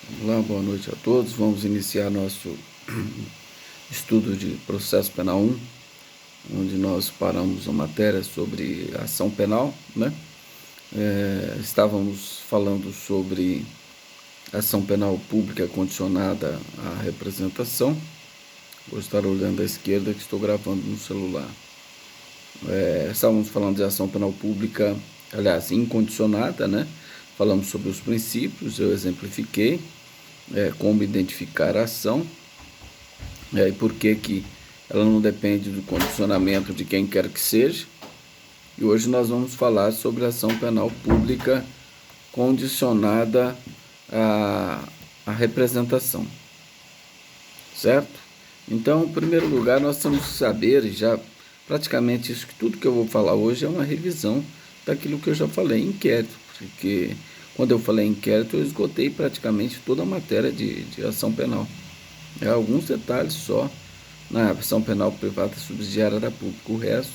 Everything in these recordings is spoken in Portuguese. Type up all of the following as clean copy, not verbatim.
Olá, boa noite a todos. Vamos iniciar nosso estudo de processo penal 1, onde nós paramos a matéria sobre ação penal, né? Estávamos falando sobre ação penal pública condicionada à representação. Vou estar olhando à esquerda que estou gravando no celular. Estávamos falando de ação penal pública, aliás, incondicionada, né? Falamos sobre os princípios, eu exemplifiquei como identificar a ação, e por que ela não depende do condicionamento de quem quer que seja. E hoje nós vamos falar sobre a ação penal pública condicionada à representação, certo? Então, em primeiro lugar, nós temos que saber, já praticamente isso, que tudo que eu vou falar hoje é uma revisão daquilo que eu já falei em inquérito, porque quando eu falei em inquérito eu esgotei praticamente toda a matéria de ação penal. Alguns detalhes só na ação penal privada subsidiária da pública, o resto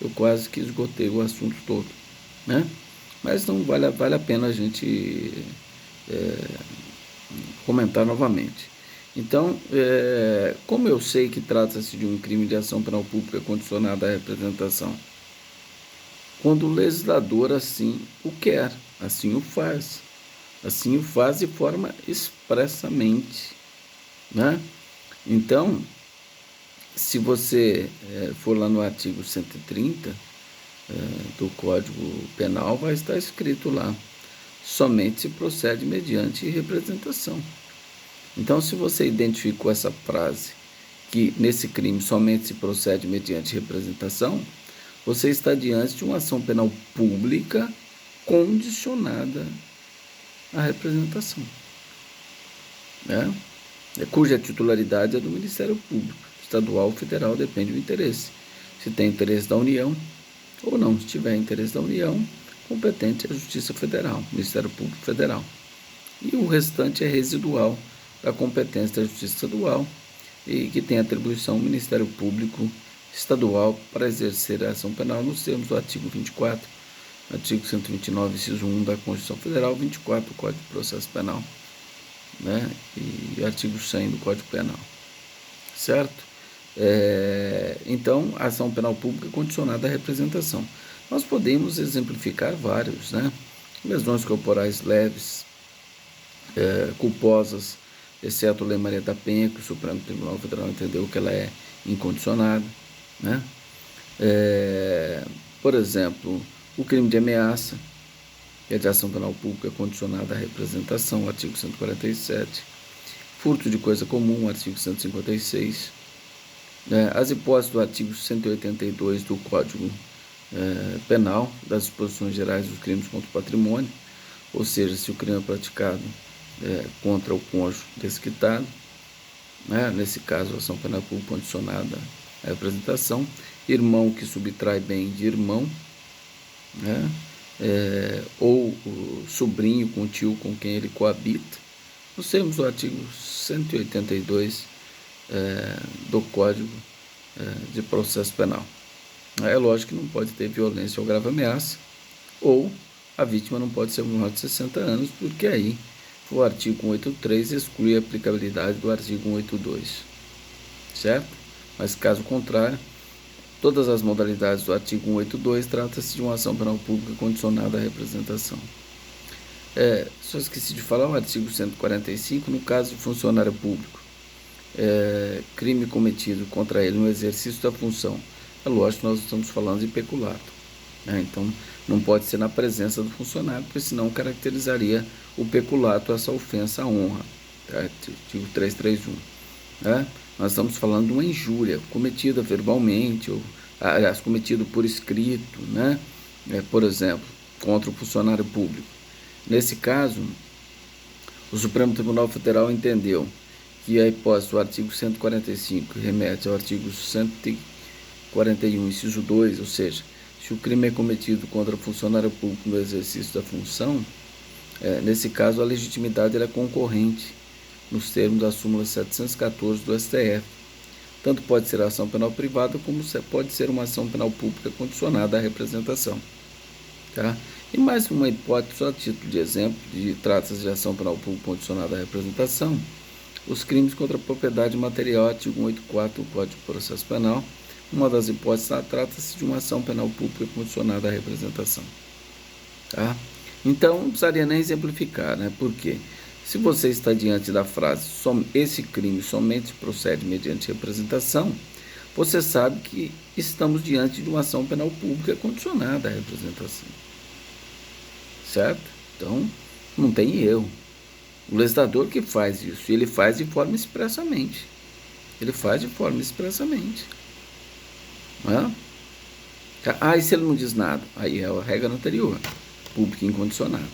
eu quase que esgotei o assunto todo, né? Mas não vale a pena a gente comentar novamente. Então, como eu sei que trata-se de um crime de ação penal pública condicionada à representação? Quando o legislador assim o quer, assim o faz. Assim o faz de forma expressamente, né? Então, se você for lá no artigo 130 do Código Penal, vai estar escrito lá: somente se procede mediante representação. Então, se você identificou essa frase, que nesse crime somente se procede mediante representação, você está diante de uma ação penal pública condicionada à representação, né? Cuja titularidade é do Ministério Público, estadual ou federal, depende do interesse. Se tem interesse da União ou não. Se tiver interesse da União, competente é a Justiça Federal, Ministério Público Federal. E o restante é residual da competência da Justiça Estadual e que tem atribuição ao Ministério Público Estadual para exercer a ação penal nos termos do artigo 24, artigo 129, inciso 1 da Constituição Federal, 24 do Código de Processo Penal, né? E artigo 100 do Código Penal, certo? Então, a ação penal pública condicionada à representação. Nós podemos exemplificar vários, né? Lesões corporais leves, culposas, exceto a Lei Maria da Penha, que o Supremo Tribunal Federal entendeu que ela é incondicionada, né? Por exemplo, o crime de ameaça, que é de ação penal pública condicionada à representação, artigo 147. Furto de coisa comum, artigo 156. As hipóteses do artigo 182 do Código Penal, das disposições gerais dos crimes contra o patrimônio, ou seja, se o crime é praticado contra o cônjuge desquitado, né? Nesse caso, a ação penal pública condicionada à representação. Irmão que subtrai bem de irmão, né? Ou o sobrinho com o tio com quem ele coabita. Nós temos o artigo 182 do Código de Processo Penal. É lógico que não pode ter violência ou grave ameaça, ou a vítima não pode ser menor de 60 anos, porque aí o artigo 183 exclui a aplicabilidade do artigo 182, certo? Mas caso contrário, todas as modalidades do artigo 182 trata-se de uma ação penal pública condicionada à representação. Só esqueci de falar o artigo 145, no caso de funcionário público, crime cometido contra ele no exercício da função. É lógico que nós estamos falando de peculato, né? Então, não pode ser na presença do funcionário, porque senão caracterizaria o peculato, essa ofensa à honra, tá? Artigo 331. Né? Nós estamos falando de uma injúria cometida verbalmente, ou, aliás, cometido por escrito, né? Por exemplo, contra o funcionário público. Nesse caso, o Supremo Tribunal Federal entendeu que a hipótese do artigo 145 remete ao artigo 141, inciso 2, ou seja, se o crime é cometido contra funcionário público no exercício da função, nesse caso a legitimidade é concorrente, nos termos da súmula 714 do STF. Tanto pode ser ação penal privada, como pode ser uma ação penal pública condicionada à representação, tá? E mais uma hipótese, só a título de exemplo, de trata-se de ação penal pública condicionada à representação, os crimes contra a propriedade material, artigo 184 do Código de Processo Penal. Uma das hipóteses trata-se de uma ação penal pública condicionada à representação. Tá? Então, não precisaria nem exemplificar, né? Por quê? Se você está diante da frase esse crime somente procede mediante representação, você sabe que estamos diante de uma ação penal pública condicionada à representação. Certo? Então, não tem erro. O legislador que faz isso, e ele faz de forma expressamente. Ele faz de forma expressamente. Não é? E se ele não diz nada? Aí é a regra anterior, pública incondicionada.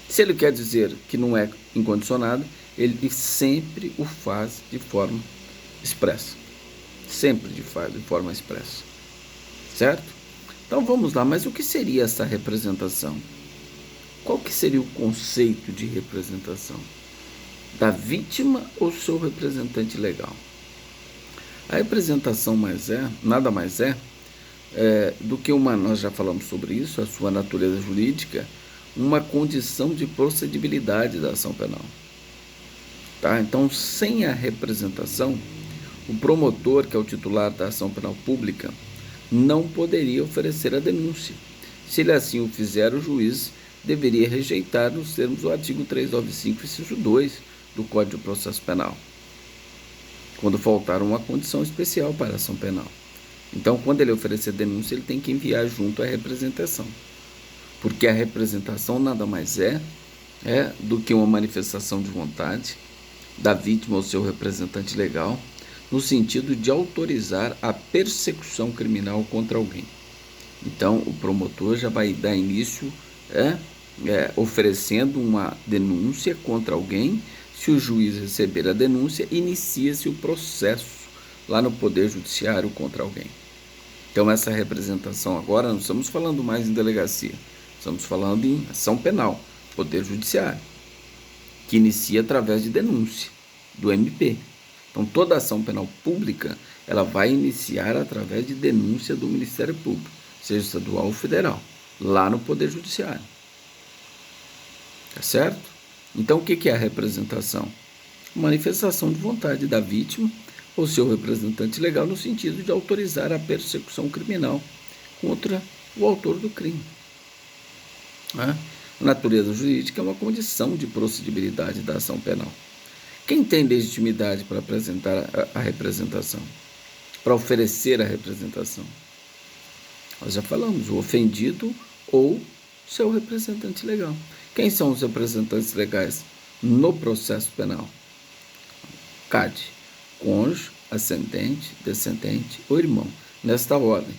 Se ele quer dizer que não é incondicionado, ele sempre o faz de forma expressa. Sempre faz de forma expressa. Certo? Então vamos lá, mas o que seria essa representação? Qual que seria o conceito de representação? Da vítima ou seu representante legal? A representação nada mais é do que nós já falamos sobre isso, a sua natureza jurídica, uma condição de procedibilidade da ação penal. Tá? Então, sem a representação, o promotor, que é o titular da ação penal pública, não poderia oferecer a denúncia. Se ele assim o fizer, o juiz deveria rejeitar nos termos do artigo 395, inciso 2 do Código de Processo Penal, quando faltar uma condição especial para a ação penal. Então, quando ele oferecer denúncia, ele tem que enviar junto a representação, porque a representação nada mais é do que uma manifestação de vontade da vítima ou seu representante legal, no sentido de autorizar a persecução criminal contra alguém. Então, o promotor já vai dar início oferecendo uma denúncia contra alguém. Se o juiz receber a denúncia, inicia-se o processo lá no Poder Judiciário contra alguém. Então, essa representação agora, não estamos falando mais em delegacia, estamos falando em ação penal, Poder Judiciário, que inicia através de denúncia do MP. Então, toda ação penal pública, ela vai iniciar através de denúncia do Ministério Público, seja estadual ou federal, lá no Poder Judiciário. Tá certo? Então, o que é a representação? Manifestação de vontade da vítima ou seu representante legal no sentido de autorizar a persecução criminal contra o autor do crime. A natureza jurídica é uma condição de procedibilidade da ação penal. Quem tem legitimidade para apresentar a representação? Para oferecer a representação? Nós já falamos, o ofendido ou seu representante legal. Quem são os representantes legais no processo penal? CAD, cônjuge, ascendente, descendente ou irmão. Nesta ordem,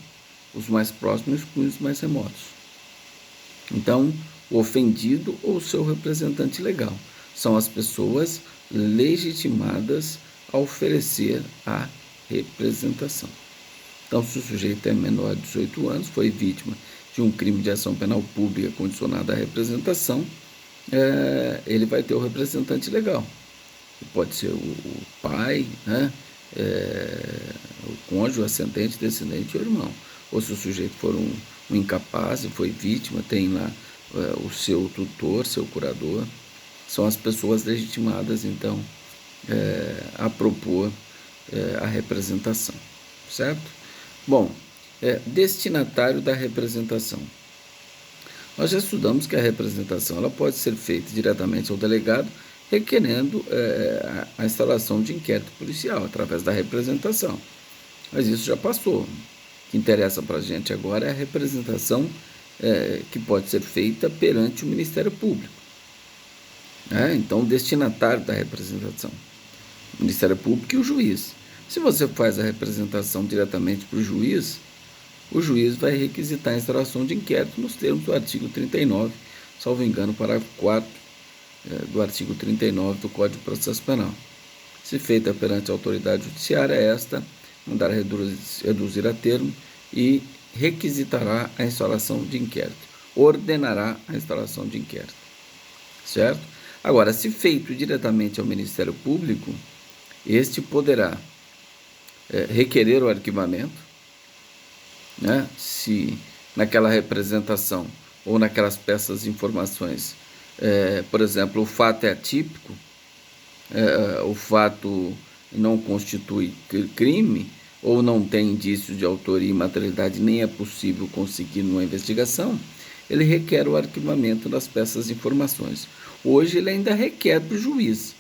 os mais próximos e os mais remotos. Então, o ofendido ou seu representante legal são as pessoas legitimadas a oferecer a representação. Então, se o sujeito é menor de 18 anos, foi vítima de um crime de ação penal pública condicionada à representação, ele vai ter o representante legal. Pode ser o pai, né? O cônjuge, o ascendente, descendente ou irmão. Ou se o sujeito for um incapaz e foi vítima, tem lá o seu tutor, seu curador. São as pessoas legitimadas, então, a propor a representação, certo? Bom, destinatário da representação. Nós já estudamos que a representação ela pode ser feita diretamente ao delegado, requerendo a instalação de inquérito policial através da representação. Mas isso já passou. O que interessa para a gente agora é a representação que pode ser feita perante o Ministério Público. Então, o destinatário da representação, o Ministério Público e o juiz. Se você faz a representação diretamente para o juiz vai requisitar a instalação de inquérito nos termos do artigo 39, salvo engano, parágrafo 4 do artigo 39 do Código de Processo Penal. Se feita perante a autoridade judiciária, esta mandará reduzir a termo e requisitará a instalação de inquérito, ordenará a instalação de inquérito, certo? Agora, se feito diretamente ao Ministério Público, este poderá requerer o arquivamento, né? Se naquela representação ou naquelas peças de informações. Por exemplo, o fato é atípico, o fato não constitui crime, ou não tem indícios de autoria e materialidade, nem é possível conseguir numa investigação, ele requer o arquivamento das peças de informações. Hoje ele ainda requer para o juiz,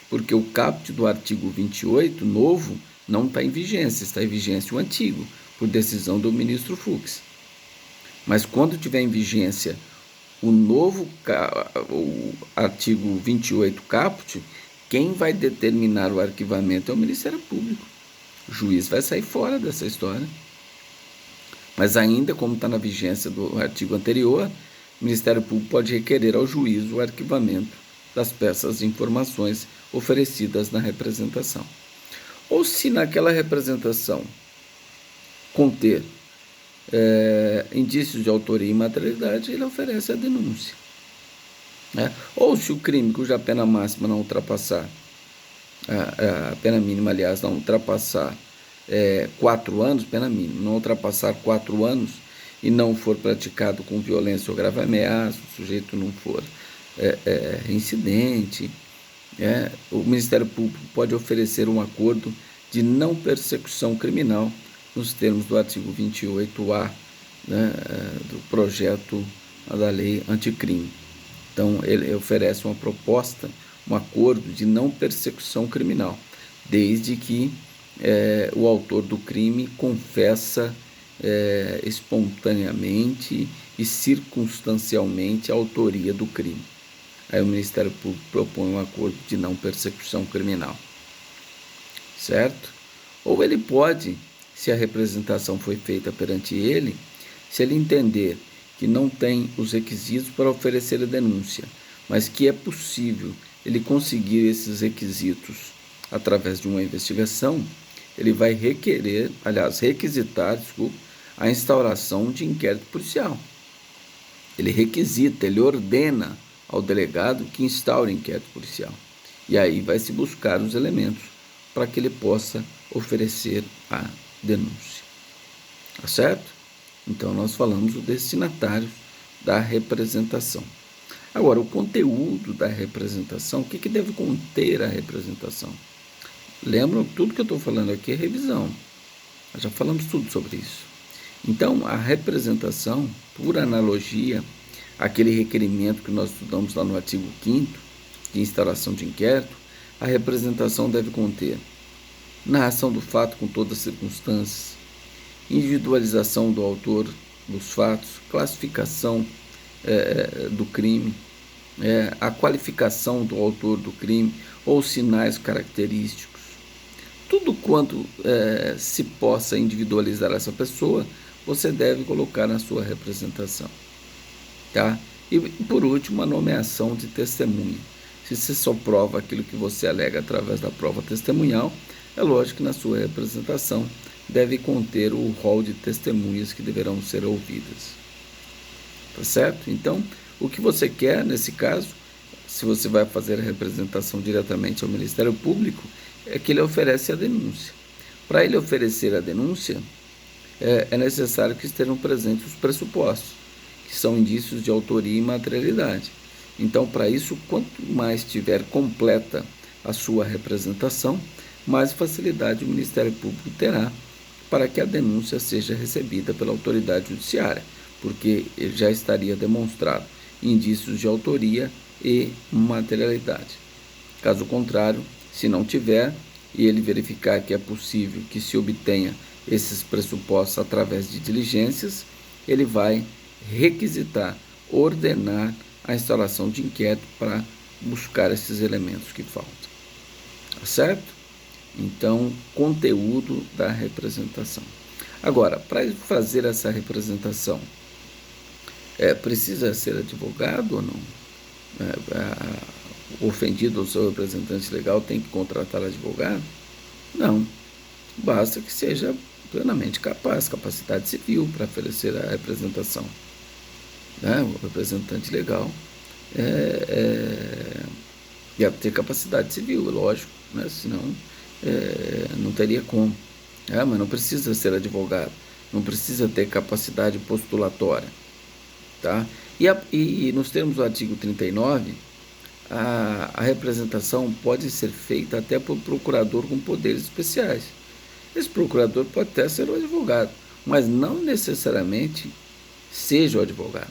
porque o caput do artigo 28, novo, não está em vigência, está em vigência o antigo, por decisão do ministro Fux. Mas quando tiver em vigência o novo o artigo 28 caput, quem vai determinar o arquivamento é o Ministério Público. O juiz vai sair fora dessa história. Mas ainda, como está na vigência do artigo anterior, o Ministério Público pode requerer ao juiz o arquivamento das peças de informações oferecidas na representação. Ou se naquela representação conter indícios de autoria e materialidade, ele oferece a denúncia. Ou se o crime cuja pena máxima não ultrapassar, a pena mínima, aliás, não ultrapassar 4 anos, pena mínima, não ultrapassar 4 anos e não for praticado com violência ou grave ameaça, o sujeito não for reincidente, o Ministério Público pode oferecer um acordo de não persecução criminal nos termos do artigo 28A, do projeto da lei anticrime. Então, ele oferece uma proposta, um acordo de não persecução criminal, desde que o autor do crime confessa espontaneamente e circunstancialmente a autoria do crime. Aí o Ministério Público propõe um acordo de não persecução criminal, certo? Ou ele pode, se a representação foi feita perante ele, se ele entender que não tem os requisitos para oferecer a denúncia, mas que é possível ele conseguir esses requisitos através de uma investigação, ele vai requisitar, a instauração de inquérito policial. Ele requisita, ele ordena ao delegado que instaure inquérito policial. E aí vai se buscar os elementos para que ele possa oferecer a denúncia. Tá certo? Então, nós falamos do destinatário da representação. Agora, o conteúdo da representação, o que deve conter a representação? Lembram, tudo que eu estou falando aqui é revisão. Nós já falamos tudo sobre isso. Então, a representação, por analogia, aquele requerimento que nós estudamos lá no artigo 5º, de instauração de inquérito, a representação deve conter narração do fato com todas as circunstâncias, individualização do autor dos fatos, classificação do crime, a qualificação do autor do crime ou sinais característicos. Tudo quanto se possa individualizar essa pessoa, você deve colocar na sua representação. Tá? E, por último, a nomeação de testemunha. Se você só prova aquilo que você alega através da prova testemunhal, é lógico que na sua representação deve conter o rol de testemunhas que deverão ser ouvidas. Tá certo? Então, o que você quer nesse caso, se você vai fazer a representação diretamente ao Ministério Público, é que ele oferece a denúncia. Para ele oferecer a denúncia, é necessário que estejam presentes os pressupostos, que são indícios de autoria e materialidade. Então, para isso, quanto mais tiver completa a sua representação, mais facilidade o Ministério Público terá para que a denúncia seja recebida pela autoridade judiciária, porque ele já estaria demonstrado indícios de autoria e materialidade. Caso contrário, se não tiver, e ele verificar que é possível que se obtenha esses pressupostos através de diligências, ele vai requisitar, ordenar a instauração de inquérito para buscar esses elementos que faltam. Tá certo? Então, conteúdo da representação. Agora, para fazer essa representação, precisa ser advogado ou não? O ofendido ou seu representante legal tem que contratar advogado? Não. Basta que seja plenamente capaz, capacidade civil para oferecer a representação. O representante legal deve ter capacidade civil, lógico, senão não teria como. Mas não precisa ser advogado, não precisa ter capacidade postulatória. Tá? E nos termos do artigo 39, a representação pode ser feita até por procurador com poderes especiais. Esse procurador pode até ser o advogado, mas não necessariamente seja o advogado.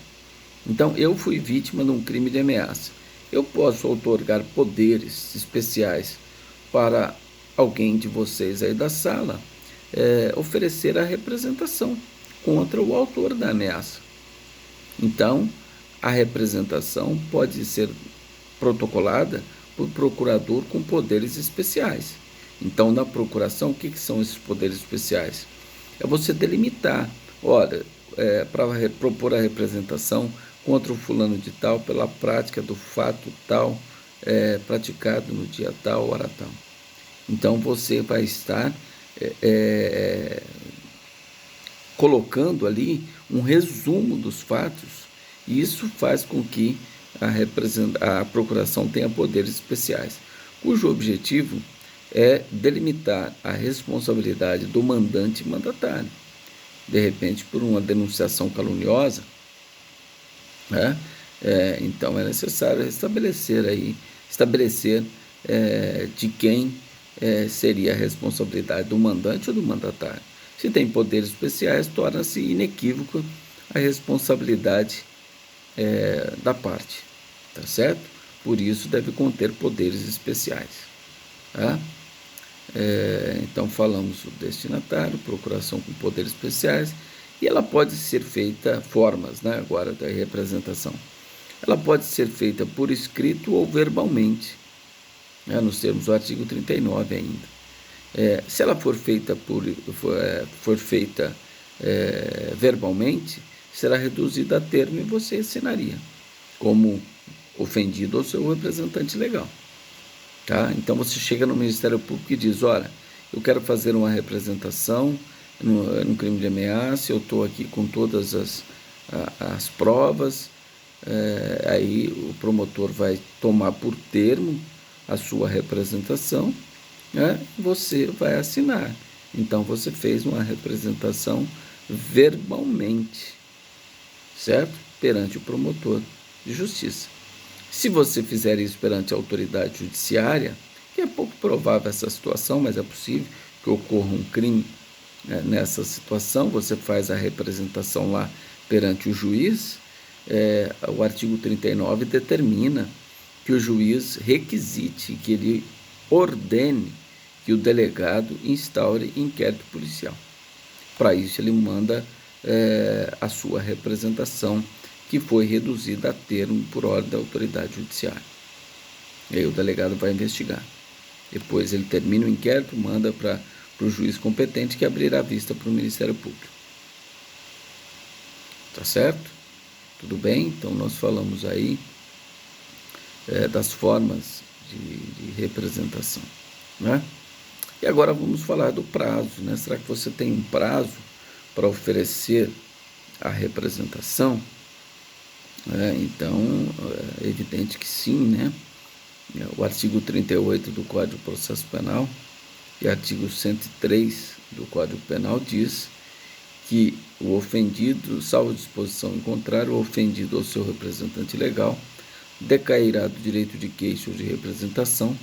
Então, eu fui vítima de um crime de ameaça. Eu posso outorgar poderes especiais para alguém de vocês aí da sala oferecer a representação contra o autor da ameaça. Então, a representação pode ser protocolada por procurador com poderes especiais. Então, na procuração, o que são esses poderes especiais? É você delimitar, olha, para propor a representação contra o fulano de tal pela prática do fato tal, praticado no dia tal, hora tal. Então, você vai estar colocando ali um resumo dos fatos, e isso faz com que a procuração tenha poderes especiais, cujo objetivo é delimitar a responsabilidade do mandante e mandatário. De repente, por uma denunciação caluniosa, né? Então é necessário estabelecer de quem seria a responsabilidade do mandante ou do mandatário. Se tem poderes especiais, torna-se inequívoco a responsabilidade da parte, tá certo? Por isso deve conter poderes especiais, tá? Então falamos do destinatário, procuração com poderes especiais, e ela pode ser feita, formas, né, agora da representação. Ela pode ser feita por escrito ou verbalmente, né, nos termos do artigo 39 ainda. Se ela for feita verbalmente, será reduzida a termo e você assinaria como ofendido ou seu representante legal. Tá? Então você chega no Ministério Público e diz, olha, eu quero fazer uma representação no crime de ameaça, eu estou aqui com todas as provas, aí o promotor vai tomar por termo a sua representação, né? Você vai assinar. Então você fez uma representação verbalmente, certo? Perante o promotor de justiça. Se você fizer isso perante a autoridade judiciária, que é pouco provável essa situação, mas é possível que ocorra um crime, né, nessa situação, você faz a representação lá perante o juiz, o artigo 39 determina que o juiz requisite, que ele ordene que o delegado instaure inquérito policial. Para isso, ele manda a sua representação, que foi reduzida a termo por ordem da autoridade judiciária. E aí o delegado vai investigar. Depois ele termina o inquérito, manda para o juiz competente, que abrirá a vista para o Ministério Público. Tá certo? Tudo bem? Então nós falamos aí das formas de representação, né? E agora vamos falar do prazo, né? Será que você tem um prazo para oferecer a representação? Então, é evidente que sim, né? O artigo 38 do Código de Processo Penal e artigo 103 do Código Penal diz que o ofendido, salvo disposição em contrário, o ofendido ou seu representante legal decairá do direito de queixa ou de representação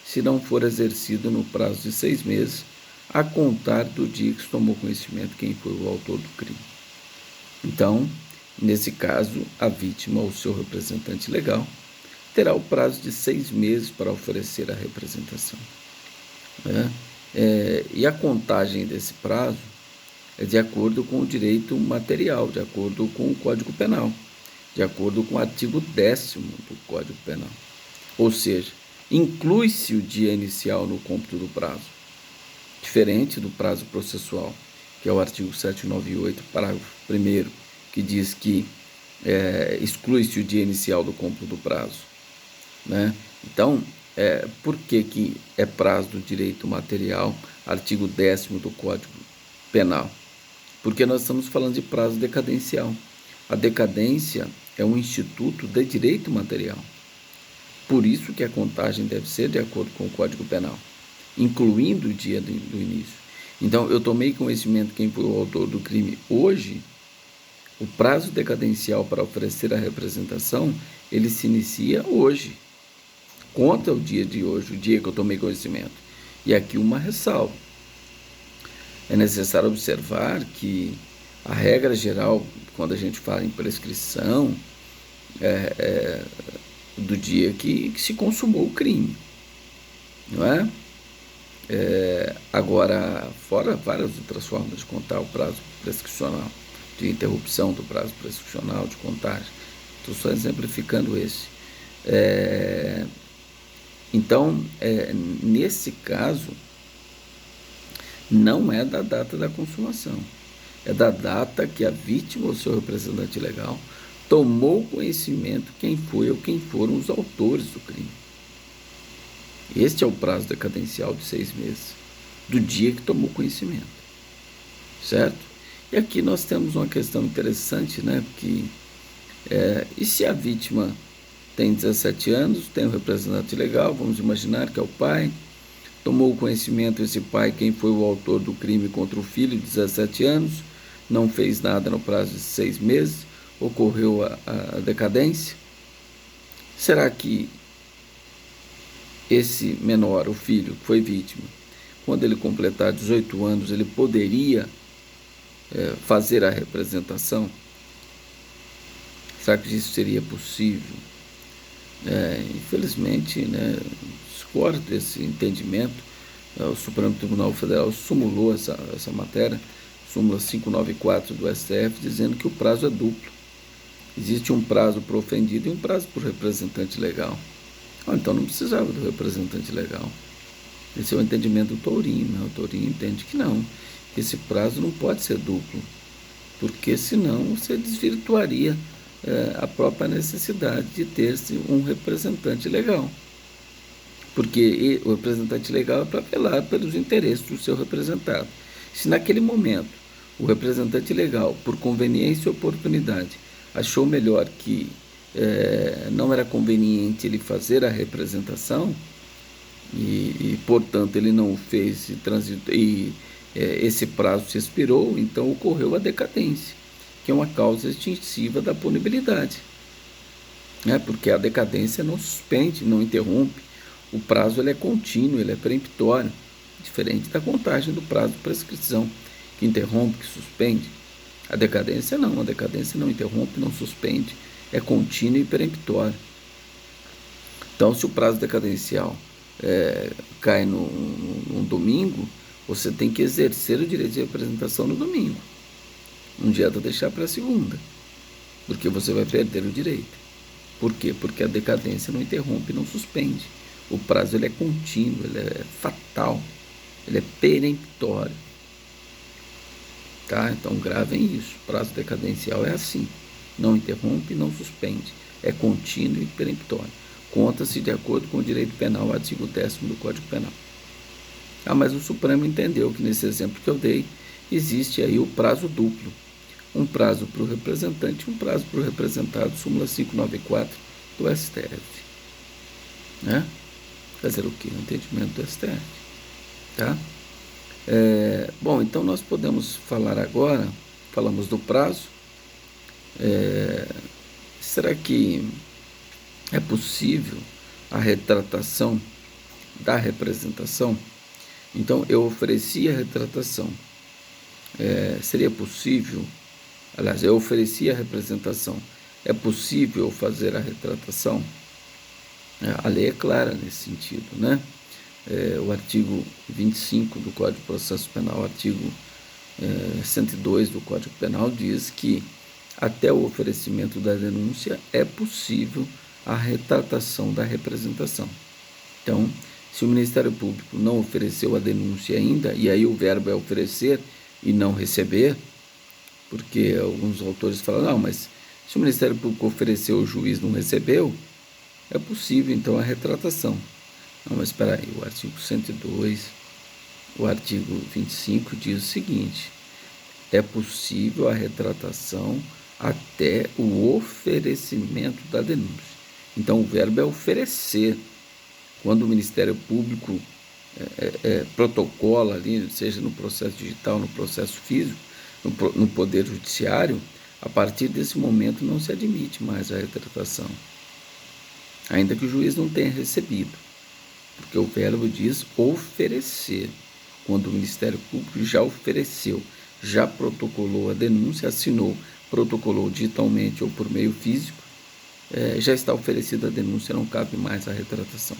se não for exercido no prazo de 6 meses, a contar do dia que se tomou conhecimento quem foi o autor do crime. Então, nesse caso, a vítima ou seu representante legal terá o prazo de 6 meses para oferecer a representação, né? E a contagem desse prazo é de acordo com o direito material, de acordo com o Código Penal, de acordo com o artigo 10º do Código Penal. Ou seja, inclui-se o dia inicial no cômputo do prazo, diferente do prazo processual, que é o artigo 798, parágrafo 1º, que diz que exclui-se o dia inicial do cômputo do prazo, né? Então, por que é prazo do direito material, artigo 10º do Código Penal? Porque nós estamos falando de prazo decadencial. A decadência é um instituto de direito material. Por isso que a contagem deve ser de acordo com o Código Penal, incluindo o dia do início. Então, eu tomei conhecimento quem foi o autor do crime hoje, O prazo decadencial para oferecer a representação, ele se inicia hoje. Conta o dia de hoje, o dia que eu tomei conhecimento. E aqui uma ressalva. É necessário observar que a regra geral, quando a gente fala em prescrição, é do dia que se consumou o crime, não é? Agora, fora várias outras formas de contar o prazo prescricional, de interrupção do prazo prescricional, de contagem. Estou só exemplificando esse. Então, nesse caso, não é da data da consumação, é da data que a vítima ou seu representante legal tomou conhecimento quem foi ou quem foram os autores do crime. Este é o prazo decadencial de 6 meses, do dia que tomou conhecimento, certo? E aqui nós temos uma questão interessante, né? Porque, e se a vítima tem 17 anos, tem um representante legal, vamos imaginar que é o pai, tomou conhecimento esse pai quem foi o autor do crime contra o filho de 17 anos, não fez nada no prazo de 6 meses, ocorreu a decadência. Será que esse menor, o filho, que foi vítima, quando ele completar 18 anos, ele poderia fazer a representação? Será que isso seria possível? Infelizmente, né, discordo desse entendimento. O Supremo Tribunal Federal sumulou essa matéria, súmula 594 do STF, dizendo que o prazo é duplo. Existe um prazo para o ofendido e um prazo para o representante legal. Então não precisava do representante legal. Esse é o entendimento do Tourinho, né? O Tourinho entende que não, que esse prazo não pode ser duplo, porque senão você desvirtuaria a própria necessidade de ter-se um representante legal. Porque o representante legal é para velar pelos interesses do seu representado. Se naquele momento o representante legal, por conveniência e oportunidade, achou melhor que não era conveniente ele fazer a representação e portanto, ele não fez e esse prazo se expirou, então ocorreu a decadência, que é uma causa extintiva da punibilidade. Porque a decadência não suspende, não interrompe. O prazo ele é contínuo, ele é peremptório, diferente da contagem do prazo de prescrição, que interrompe, que suspende. A decadência não interrompe, não suspende, é contínuo e peremptório. Então, se o prazo decadencial cai num domingo, você tem que exercer o direito de representação no domingo. Não adianta deixar para a segunda, porque você vai perder o direito. Por quê? Porque a decadência não interrompe, não suspende. O prazo ele é contínuo, ele é fatal, ele é peremptório. Tá? Então gravem isso. O prazo decadencial é assim. Não interrompe, não suspende. É contínuo e peremptório. Conta-se de acordo com o direito penal, artigo 10º do Código Penal. Mas o Supremo entendeu que nesse exemplo que eu dei, existe aí o prazo duplo. Um prazo para o representante e um prazo para o representado, súmula 594 do STF. Fazer o quê? O entendimento do STF. Tá? Bom, então nós podemos falar agora, falamos do prazo. Será que é possível a retratação da representação? Então, eu ofereci a retratação. Seria possível, aliás, eu ofereci a representação. É possível fazer a retratação? A lei é clara nesse sentido, né? O artigo 25 do Código de Processo Penal, artigo 102 do Código Penal diz que até o oferecimento da denúncia é possível a retratação da representação. Então, se o Ministério Público não ofereceu a denúncia ainda, e aí o verbo é oferecer e não receber, porque alguns autores falam, não, mas se o Ministério Público ofereceu, o juiz não recebeu, é possível então a retratação. Não, mas espera aí, o artigo 102, o artigo 25 diz o seguinte: é possível a retratação até o oferecimento da denúncia. Então o verbo é oferecer. Quando o Ministério Público protocola ali, seja no processo digital, no processo físico, no Poder Judiciário, A partir desse momento não se admite mais a retratação, ainda que o juiz não tenha recebido, porque o verbo diz oferecer. Quando o Ministério Público já ofereceu, já protocolou a denúncia, assinou, protocolou digitalmente ou por meio físico, já está oferecida a denúncia, não cabe mais a retratação.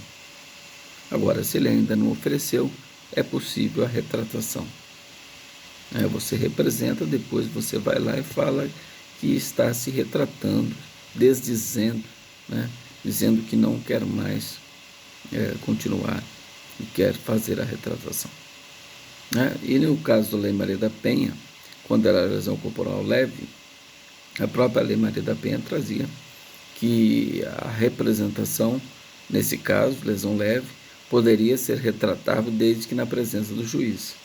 Agora, se ele ainda não ofereceu, é possível a retratação. Você representa, depois você vai lá e fala que está se retratando, desdizendo, dizendo que não quer mais continuar e quer fazer a retratação. E no caso da Lei Maria da Penha, quando era lesão corporal leve, a própria Lei Maria da Penha trazia que a representação, nesse caso, lesão leve, poderia ser retratável desde que na presença do juiz.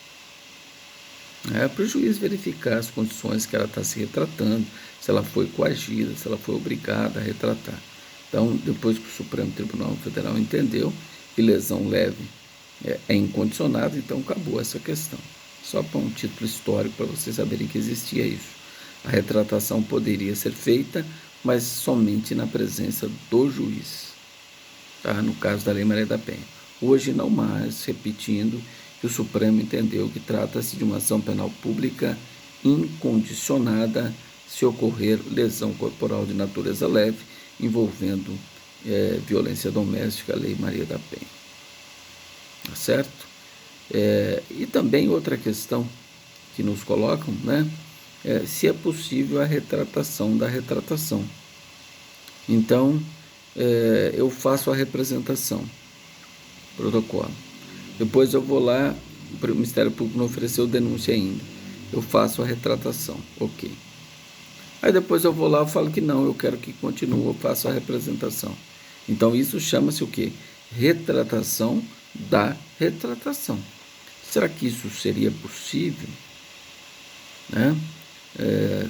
Para o juiz verificar as condições que ela está se retratando, se ela foi coagida, se ela foi obrigada a retratar. Então, depois que o Supremo Tribunal Federal entendeu que lesão leve é incondicionada, então acabou essa questão. Só para um título histórico, para vocês saberem que existia isso. A retratação poderia ser feita, mas somente na presença do juiz, no caso da Lei Maria da Penha. Hoje não mais, repetindo, que o Supremo entendeu que trata-se de uma ação penal pública incondicionada se ocorrer lesão corporal de natureza leve envolvendo violência doméstica, a Lei Maria da Penha. Tá certo? E também outra questão que nos colocam, se é possível a retratação da retratação. Então, eu faço a representação, protocolo. Depois eu vou lá, o Ministério Público não ofereceu denúncia ainda. Eu faço a retratação, ok. Aí depois eu vou lá e falo que não, eu quero que continue, eu faço a representação. Então isso chama-se o quê? Retratação da retratação. Será que isso seria possível?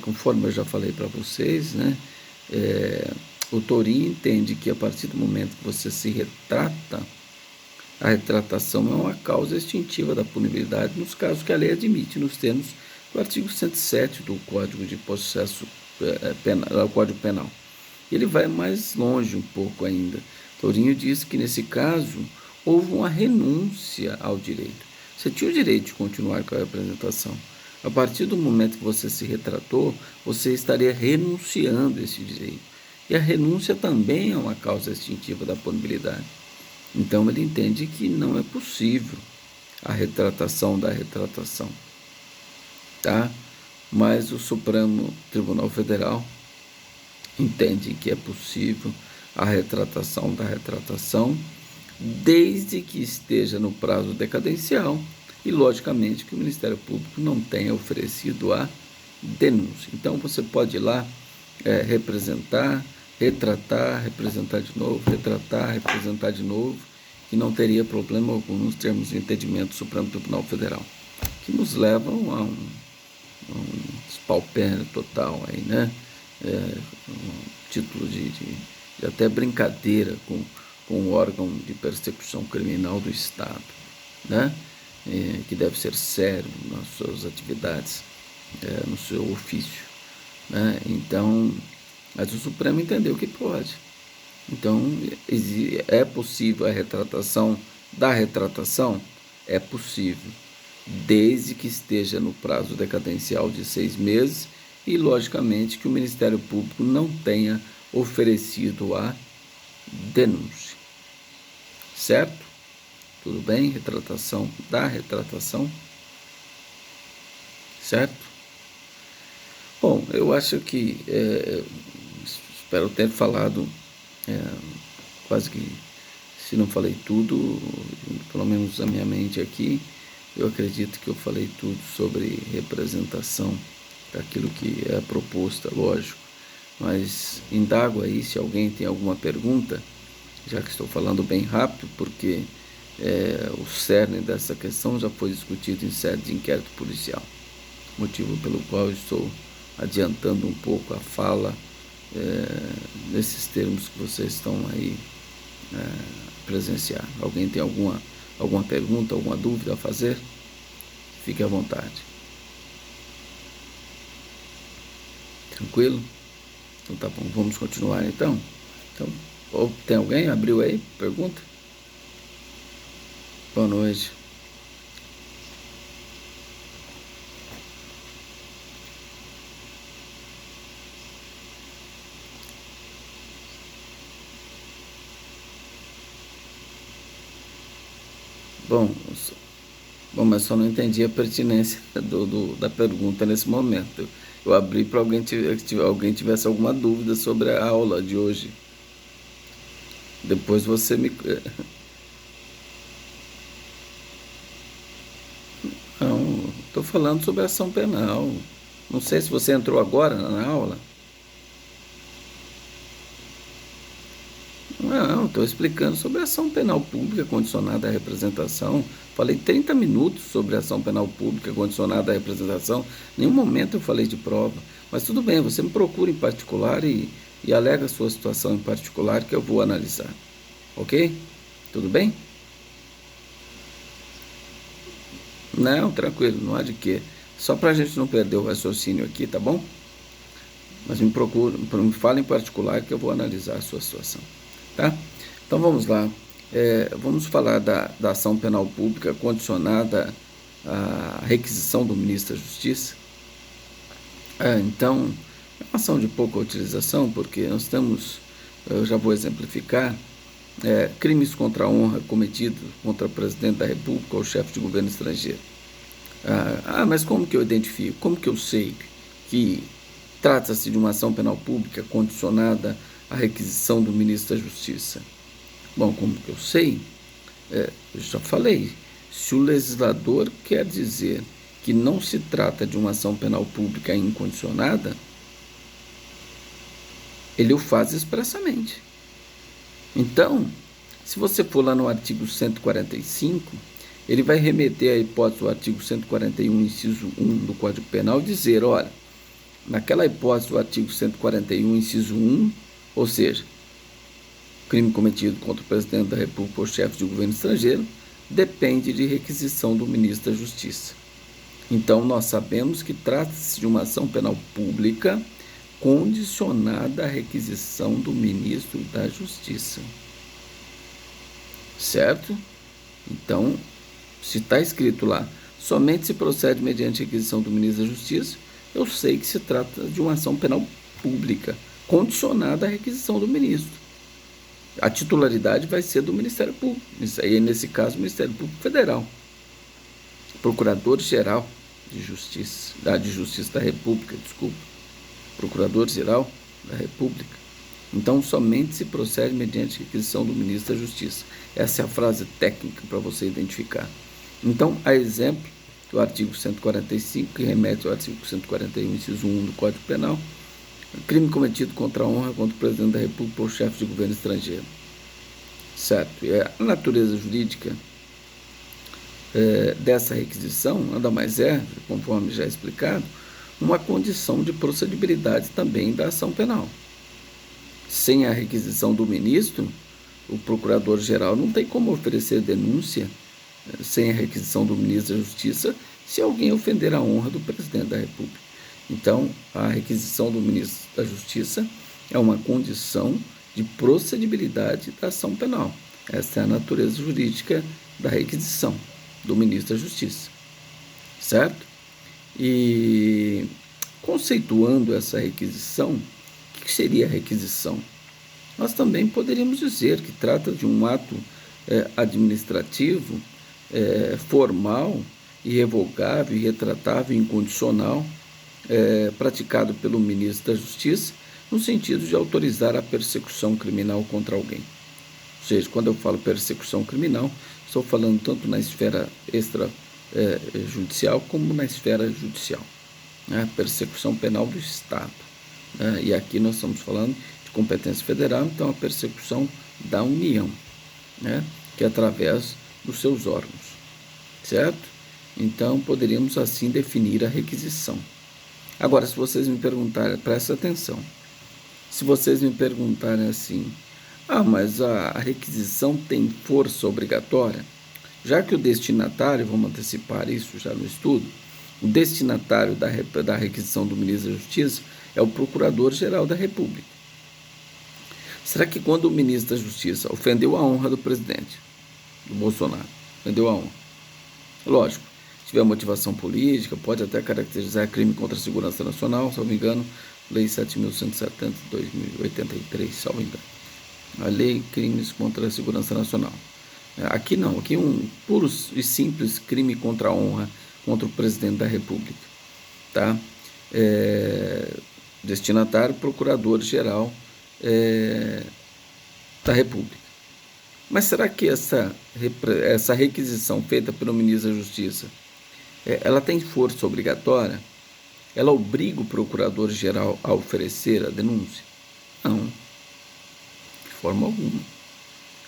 Conforme eu já falei para vocês, o Torinho entende que a partir do momento que você se retrata, a retratação é uma causa extintiva da punibilidade nos casos que a lei admite, nos termos do artigo 107 do Código de Processo Penal, Código Penal. Ele vai mais longe um pouco ainda. Torinho diz que nesse caso houve uma renúncia ao direito. Você tinha o direito de continuar com a representação. A partir do momento que você se retratou, você estaria renunciando a esse direito. E a renúncia também é uma causa extintiva da punibilidade. Então ele entende que não é possível a retratação da retratação. Mas o Supremo Tribunal Federal entende que é possível a retratação da retratação, desde que esteja no prazo decadencial e, logicamente, que o Ministério Público não tenha oferecido a denúncia. Então, você pode ir lá representar, retratar, representar de novo, retratar, representar de novo, que não teria problema algum nos termos de entendimento do Supremo Tribunal Federal, que nos levam a um espalpérreo total aí, um título de até brincadeira com o órgão de persecução criminal do Estado, que deve ser sério nas suas atividades, no seu ofício, Então, mas o Supremo entendeu que pode. Então, é possível a retratação da retratação? É possível, desde que esteja no prazo decadencial de 6 meses e, logicamente, que o Ministério Público não tenha oferecido a denúncia. Certo? Tudo bem? Retratação da retratação. Certo? Bom, eu acho que espero ter falado quase que, se não falei tudo, pelo menos na minha mente aqui, eu acredito que eu falei tudo sobre representação daquilo que é proposto, lógico. Mas indago aí se alguém tem alguma pergunta, já que estou falando bem rápido, porque o cerne dessa questão já foi discutido em sede de inquérito policial, motivo pelo qual estou adiantando um pouco a fala nesses termos que vocês estão aí presenciar. Alguém tem alguma pergunta, alguma dúvida a fazer? Fique à vontade. Tranquilo? Então tá bom, vamos continuar então. Tem alguém? Abriu aí? Pergunta? Boa noite. Bom, mas só não entendi a pertinência da pergunta nesse momento. Eu abri para alguém tivesse alguma dúvida sobre a aula de hoje. Depois você me. Não, estou falando sobre ação penal. Não sei se você entrou agora na aula. Não, estou explicando sobre a ação penal pública condicionada à representação. Falei 30 minutos sobre a ação penal pública condicionada à representação. Em nenhum momento eu falei de prova. Mas tudo bem, você me procura em particular e alega a sua situação em particular que eu vou analisar. Ok? Tudo bem? Não, tranquilo, não há de quê. Só para a gente não perder o raciocínio aqui, tá bom? Mas me fala em particular que eu vou analisar a sua situação. Tá? Então vamos lá. Vamos falar da ação penal pública condicionada à requisição do ministro da Justiça. Então, é uma ação de pouca utilização, porque nós temos, eu já vou exemplificar, crimes contra a honra cometidos contra o presidente da República ou chefe de governo estrangeiro. Mas como que eu identifico? Como que eu sei que trata-se de uma ação penal pública condicionada à requisição do ministro da Justiça? Bom, como que eu sei? Eu já falei, se o legislador quer dizer que não se trata de uma ação penal pública incondicionada, ele o faz expressamente. Então, se você for lá no artigo 145, ele vai remeter à hipótese do artigo 141, inciso 1 do Código Penal e dizer, olha, naquela hipótese do artigo 141, inciso 1, ou seja, crime cometido contra o presidente da República ou chefe de governo estrangeiro, depende de requisição do ministro da Justiça. Então, nós sabemos que trata-se de uma ação penal pública condicionada à requisição do ministro da Justiça. Certo? Então, se está escrito lá, somente se procede mediante requisição do ministro da Justiça, eu sei que se trata de uma ação penal pública condicionada à requisição do ministro. A titularidade vai ser do Ministério Público, aí nesse caso o Ministério Público Federal, Procurador-Geral de Justiça da República, Procurador-Geral da República. Então, somente se procede mediante requisição do ministro da Justiça. Essa é a frase técnica para você identificar. Então, a exemplo do artigo 145, que remete ao artigo 141, inciso 1 do Código Penal, crime cometido contra a honra contra o presidente da República ou chefe de governo estrangeiro. Certo? E a natureza jurídica dessa requisição nada mais conforme já explicado, uma condição de procedibilidade também da ação penal. Sem a requisição do ministro, o procurador-geral não tem como oferecer denúncia sem a requisição do ministro da Justiça se alguém ofender a honra do presidente da República. Então, a requisição do ministro da Justiça é uma condição de procedibilidade da ação penal. Essa é a natureza jurídica da requisição do ministro da Justiça. Certo? E conceituando essa requisição, o que seria a requisição? Nós também poderíamos dizer que trata de um ato administrativo, formal, irrevogável, irretratável, incondicional, praticado pelo ministro da Justiça, no sentido de autorizar a persecução criminal contra alguém. Ou seja, quando eu falo persecução criminal, estou falando tanto na esfera extrajudicial como na esfera judicial. Persecução penal do Estado. E aqui nós estamos falando de competência federal, então a persecução da União, que é através dos seus órgãos. Certo? Então, poderíamos assim definir a requisição. Agora, se vocês me perguntarem, presta atenção, se vocês me perguntarem assim, mas a requisição tem força obrigatória? Já que o destinatário, vamos antecipar isso já no estudo, o destinatário da requisição do ministro da Justiça é o Procurador-Geral da República. Será que quando o ministro da Justiça ofendeu a honra do presidente, do Bolsonaro, ofendeu a honra, lógico, se tiver motivação política, pode até caracterizar crime contra a segurança nacional, salvo engano, Lei 7.170 de 2083, salvo engano. A Lei Crimes contra a Segurança Nacional. Aqui não, aqui um puro e simples crime contra a honra contra o presidente da República. Tá? Destinatário, Procurador-Geral da República. Mas será que essa requisição feita pelo ministro da Justiça, ela tem força obrigatória? Ela obriga o Procurador-Geral a oferecer a denúncia? Não, de forma alguma.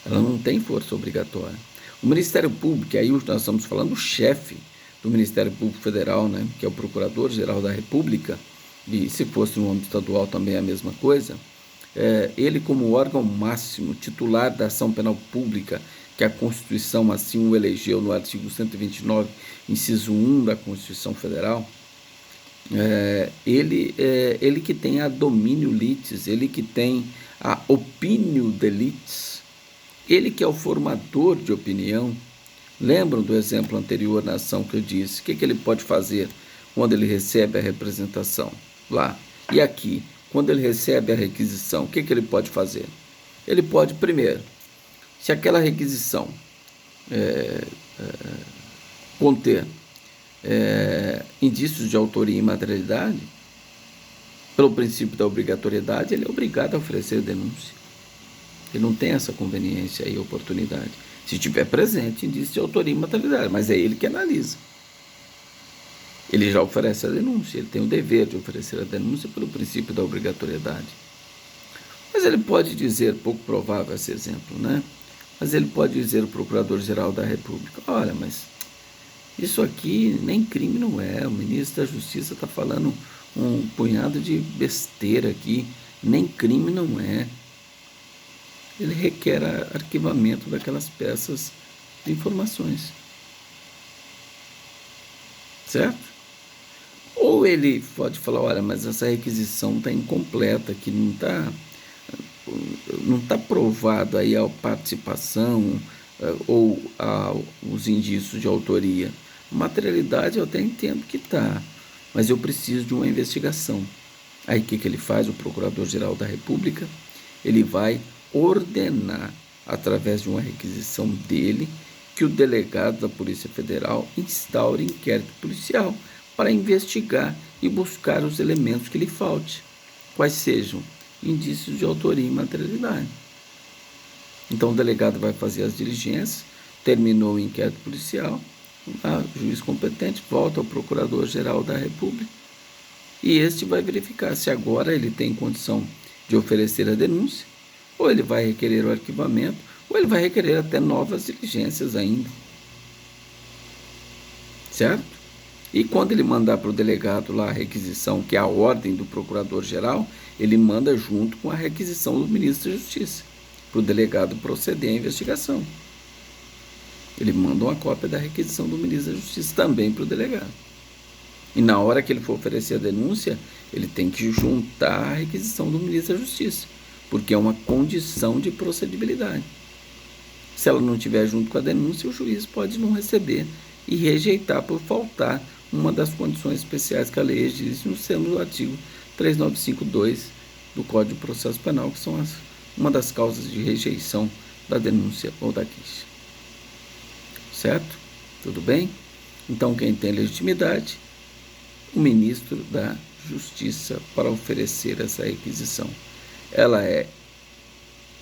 Ela não tem força obrigatória. O Ministério Público, aí nós estamos falando do chefe do Ministério Público Federal, né, que é o Procurador-Geral da República, e se fosse no âmbito estadual também é a mesma coisa, ele como órgão máximo, titular da ação penal pública, que a Constituição assim o elegeu no artigo 129, inciso 1 da Constituição Federal, ele que tem a dominio litis, ele que tem a opinio de litis, ele que é o formador de opinião. Lembram do exemplo anterior na ação que eu disse? O que ele pode fazer quando ele recebe a representação lá? E aqui, quando ele recebe a requisição, o que ele pode fazer? Ele pode, primeiro, se aquela requisição conter indícios de autoria e materialidade, pelo princípio da obrigatoriedade, ele é obrigado a oferecer denúncia. Ele não tem essa conveniência e oportunidade. Se tiver presente indício de autoria e materialidade, mas é ele que analisa. Ele já oferece a denúncia, ele tem o dever de oferecer a denúncia pelo princípio da obrigatoriedade. Mas ele pode dizer, pouco provável esse exemplo, né? Mas ele pode dizer ao Procurador-Geral da República, olha, mas isso aqui nem crime não é, o ministro da Justiça está falando um punhado de besteira aqui, nem crime não é. Ele requer arquivamento daquelas peças de informações. Certo? Ou ele pode falar, olha, mas essa requisição está incompleta, que não está provado aí a participação ou os indícios de autoria. Materialidade eu até entendo que está, mas eu preciso de uma investigação. Aí o que ele faz? O Procurador-Geral da República, ele vai ordenar, através de uma requisição dele, que o delegado da Polícia Federal instaure inquérito policial para investigar e buscar os elementos que lhe falte, quais sejam indícios de autoria e materialidade. Então o delegado vai fazer as diligências, terminou o inquérito policial, o juiz competente volta ao Procurador-Geral da República e este vai verificar se agora ele tem condição de oferecer a denúncia, ou ele vai requerer o arquivamento, ou ele vai requerer até novas diligências ainda. Certo? E quando ele mandar para o delegado lá a requisição, que é a ordem do Procurador-Geral, ele manda junto com a requisição do Ministro da Justiça, para o delegado proceder à investigação. Ele manda uma cópia da requisição do Ministro da Justiça também para o delegado. E na hora que ele for oferecer a denúncia, ele tem que juntar a requisição do Ministro da Justiça, porque é uma condição de procedibilidade. Se ela não estiver junto com a denúncia, o juiz pode não receber e rejeitar por faltar uma das condições especiais que a lei exige no termo do artigo 3952 do Código de Processo Penal, que são uma das causas de rejeição da denúncia ou da queixa. Certo? Tudo bem? Então, quem tem legitimidade? O ministro da Justiça para oferecer essa requisição. Ela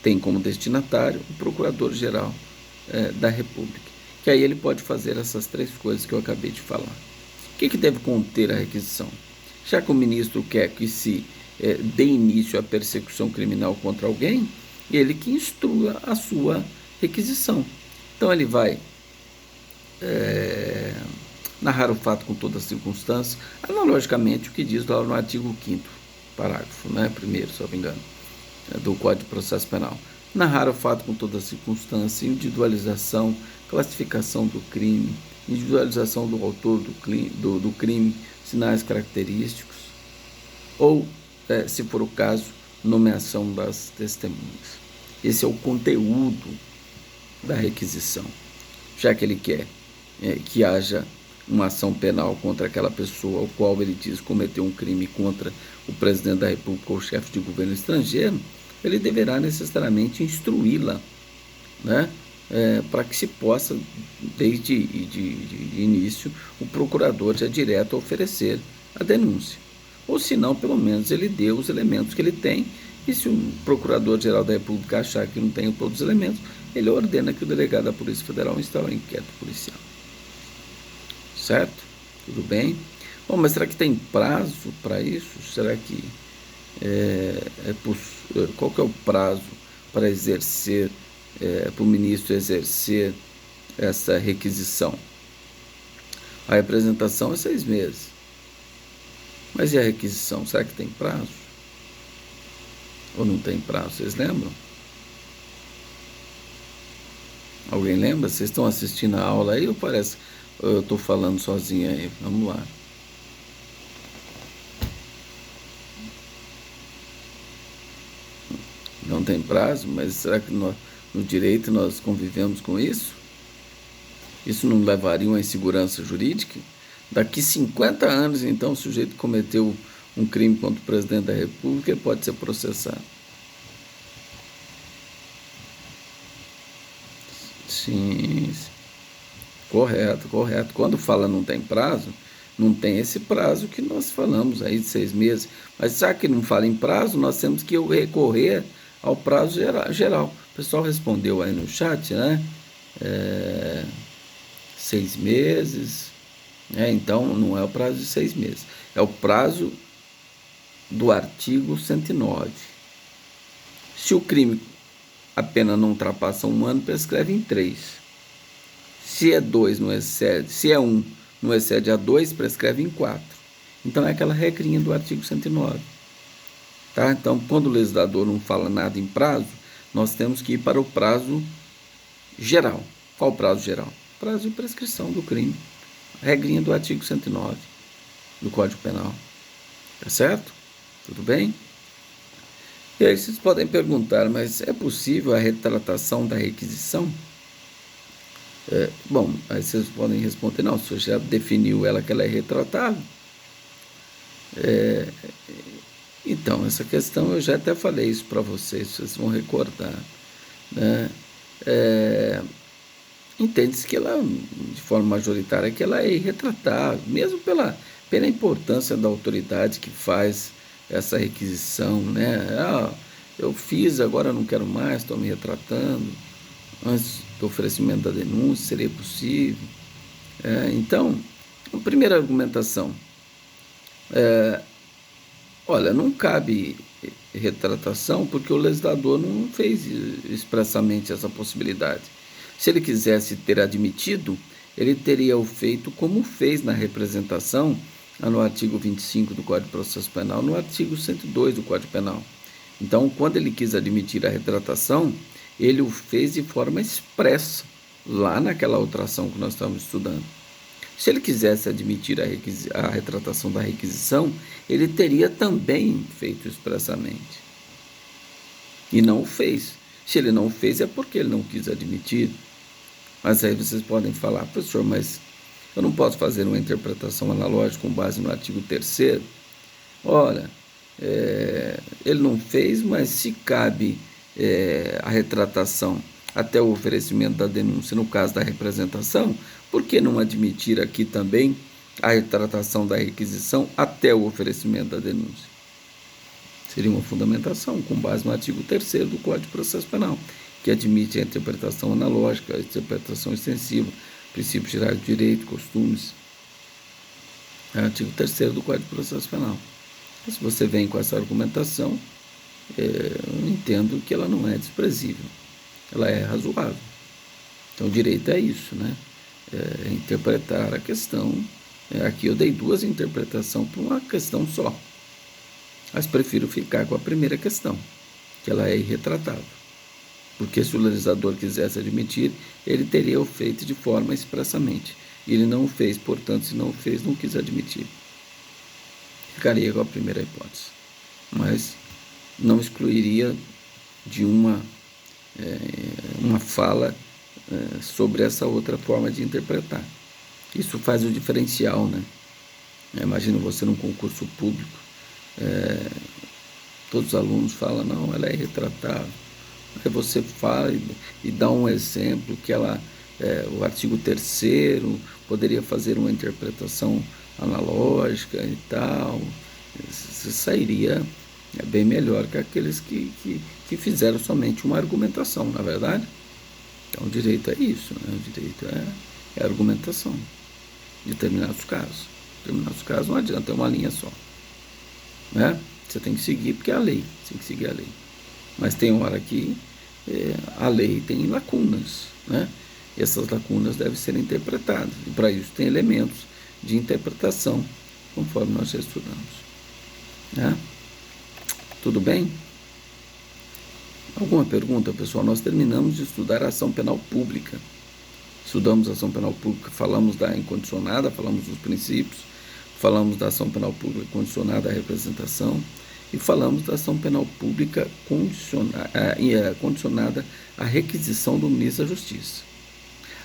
tem como destinatário o Procurador-Geral da República, que aí ele pode fazer essas três coisas que eu acabei de falar. O que deve conter a requisição? Já que o ministro quer que se dê início à persecução criminal contra alguém, ele que instrua a sua requisição. Então ele vai narrar o fato com todas as circunstâncias, analogicamente o que diz lá no artigo 5º, parágrafo, primeiro, se eu não me engano, do Código de Processo Penal. Narrar o fato com todas as circunstâncias, individualização, classificação do crime, individualização do autor do crime, sinais característicos, ou se for o caso, nomeação das testemunhas. Esse é o conteúdo da requisição, já que ele quer que haja uma ação penal contra aquela pessoa ao qual ele diz cometeu um crime contra o presidente da República ou o chefe de governo estrangeiro, ele deverá necessariamente instruí-la, né? Para que se possa, desde de início, o procurador já direto oferecer a denúncia. Ou se não, pelo menos ele deu os elementos que ele tem, e se o Procurador-Geral da República achar que não tem todos os elementos, ele ordena que o delegado da Polícia Federal instaure um inquérito policial. Certo? Tudo bem? Bom, mas será que tem prazo para isso? Será que qual que é o prazo para exercer, para o ministro exercer essa requisição? A representação é 6 meses. Mas e a requisição? Será que tem prazo? Ou não tem prazo? Vocês lembram? Alguém lembra? Vocês estão assistindo a aula aí ou parece que eu estou falando sozinho aí? Vamos lá. Não tem prazo, mas será que no direito nós convivemos com isso? Isso não levaria uma insegurança jurídica? Daqui 50 anos, então, o sujeito cometeu um crime contra o presidente da República, ele pode ser processado. Sim, correto, correto. Quando fala não tem prazo, não tem esse prazo que nós falamos aí de 6 meses. Mas já que não fala em prazo, nós temos que recorrer ao prazo geral. O pessoal respondeu aí no chat, né? 6 meses. Então, não é o prazo de 6 meses. É o prazo do artigo 109. Se o crime, a pena não ultrapassa 1 ano, prescreve em 3. Se é 2, não excede. Se é 1, não excede a 2, prescreve em 4. Então, é aquela regrinha do artigo 109. Tá? Então, quando o legislador não fala nada em prazo, nós temos que ir para o prazo geral. Qual o prazo geral? Prazo de prescrição do crime. Regrinha do artigo 109 do Código Penal. Tá certo? Tudo bem? E aí vocês podem perguntar, mas é possível a retratação da requisição? Bom, aí vocês podem responder, não, o senhor já definiu ela que ela é retratável. Então, essa questão eu já até falei isso para vocês vão recordar, né? Entende-se que ela, de forma majoritária, que ela é irretratável, mesmo pela importância da autoridade que faz essa requisição, né? Eu fiz, agora não quero mais, estou me retratando, antes do oferecimento da denúncia, seria possível. Então, a primeira argumentação, olha, não cabe retratação porque o legislador não fez expressamente essa possibilidade. Se ele quisesse ter admitido, ele teria o feito como fez na representação, no artigo 25 do Código de Processo Penal, no artigo 102 do Código Penal. Então, quando ele quis admitir a retratação, ele o fez de forma expressa, lá naquela outra ação que nós estamos estudando. Se ele quisesse admitir a retratação da requisição, ele teria também feito expressamente. E não o fez. Se ele não o fez, é porque ele não quis admitir. Mas aí vocês podem falar, professor, mas eu não posso fazer uma interpretação analógica com base no artigo 3º? Olha, ele não fez, mas se cabe a retratação até o oferecimento da denúncia, no caso da representação, por que não admitir aqui também a retratação da requisição até o oferecimento da denúncia? Seria uma fundamentação com base no artigo 3º do Código de Processo Penal, que admite a interpretação analógica, a interpretação extensiva, princípios gerais do direito, costumes. É o artigo 3º do Código de Processo Penal. Se você vem com essa argumentação, eu entendo que ela não é desprezível, ela é razoável. Então, o direito é isso, né? Interpretar a questão. Aqui eu dei 2 interpretações para uma questão só, mas prefiro ficar com a primeira questão, que ela é irretratável. Porque se o legislador quisesse admitir, ele teria o feito de forma expressamente. Ele não o fez, portanto, se não o fez, não quis admitir. Ficaria com a primeira hipótese. mas não excluiria de uma fala sobre essa outra forma de interpretar. Isso faz o diferencial, né? Imagina você num concurso público, todos os alunos falam, não, ela é irretratável. Aí você fala e dá um exemplo que ela, o artigo 3º poderia fazer uma interpretação analógica e tal. Você sairia bem melhor que aqueles que fizeram somente uma argumentação, na verdade. Então o direito é isso, né? O direito é a argumentação de determinados casos. Em determinados casos não adianta, é uma linha só, né? Você tem que seguir porque é a lei, você tem que seguir a lei. Mas tem hora que a lei tem lacunas, né? E essas lacunas devem ser interpretadas. E para isso tem elementos de interpretação, conforme nós já estudamos, né? Tudo bem? Alguma pergunta, pessoal? Nós terminamos de estudar a ação penal pública. Estudamos a ação penal pública, falamos da incondicionada, falamos dos princípios, falamos da ação penal pública condicionada à representação e falamos da ação penal pública condicionada à requisição do ministro da Justiça.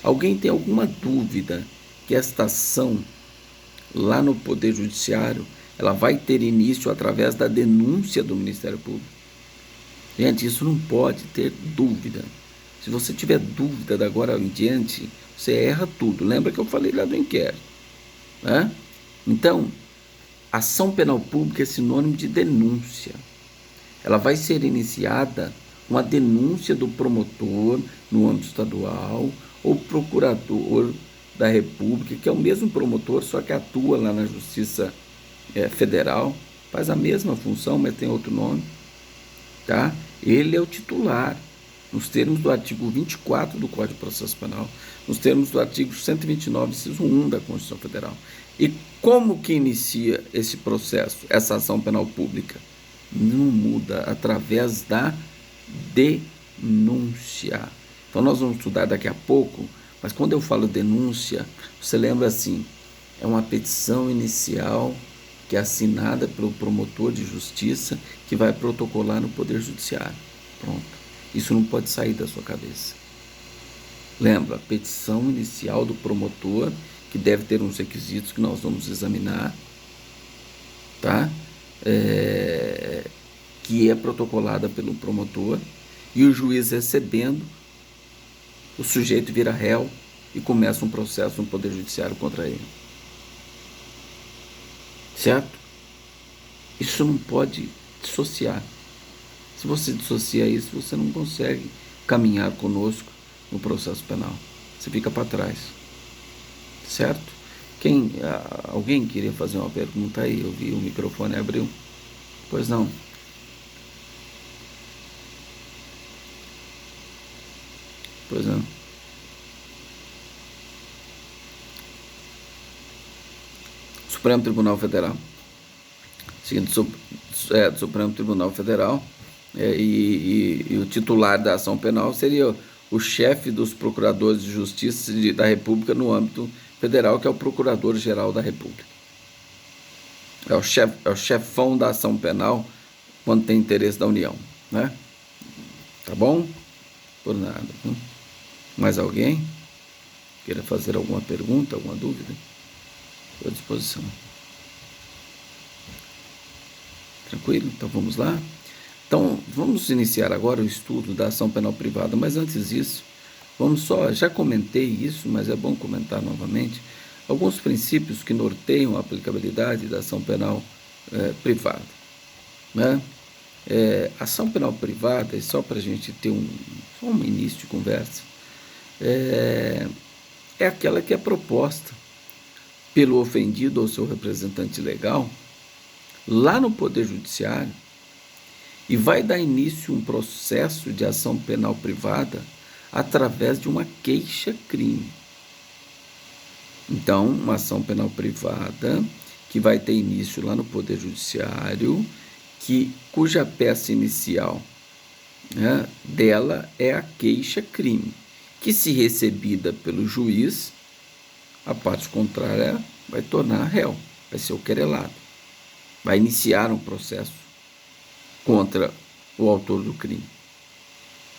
Alguém tem alguma dúvida que esta ação lá no Poder Judiciário ela vai ter início através da denúncia do Ministério Público? Gente, isso não pode ter dúvida. Se você tiver dúvida da agora em diante, você erra tudo. Lembra que eu falei lá do inquérito, né? Então, ação penal pública é sinônimo de denúncia. Ela vai ser iniciada com a denúncia do promotor no âmbito estadual ou procurador da República, que é o mesmo promotor, só que atua lá na Justiça Federal, faz a mesma função, mas tem outro nome, tá? Ele é o titular, nos termos do artigo 24 do Código de Processo Penal, nos termos do artigo 129, inciso 1 da Constituição Federal. E como que inicia esse processo, essa ação penal pública? Não muda, através da denúncia. Então nós vamos estudar daqui a pouco, mas quando eu falo denúncia, você lembra assim, é uma petição inicial que é assinada pelo promotor de justiça que vai protocolar no Poder Judiciário. Pronto. Isso não pode sair da sua cabeça. Lembra, a petição inicial do promotor, que deve ter uns requisitos que nós vamos examinar, tá? Que é protocolada pelo promotor, e o juiz recebendo, o sujeito vira réu e começa um processo no Poder Judiciário contra ele. Certo? Isso não pode dissociar. Se você dissocia isso, você não consegue caminhar conosco no processo penal. Você fica para trás. Certo? Alguém queria fazer uma pergunta aí? Eu vi o microfone abriu. Pois não. Pois não. Supremo Tribunal Federal. Seguinte, do Supremo Tribunal Federal, e o titular da ação penal seria o chefe dos procuradores de justiça da República no âmbito federal, que é o Procurador-Geral da República. É o chefão da ação penal quando tem interesse da União, né? Tá bom? Por nada. Mais alguém queira fazer alguma pergunta, alguma dúvida? Estou à disposição. Tranquilo? Então vamos lá? Então vamos iniciar agora o estudo da ação penal privada, mas antes disso, já comentei isso, mas é bom comentar novamente, alguns princípios que norteiam a aplicabilidade da ação penal privada, né? Ação penal privada, e só para a gente ter só um início de conversa, é aquela que é proposta pelo ofendido ou seu representante legal lá no Poder Judiciário e vai dar início a um processo de ação penal privada através de uma queixa-crime. Então, uma ação penal privada que vai ter início lá no Poder Judiciário, cuja peça inicial, né, dela é a queixa-crime, que, se recebida pelo juiz, a parte contrária vai tornar réu, vai ser o querelado, vai iniciar um processo contra o autor do crime.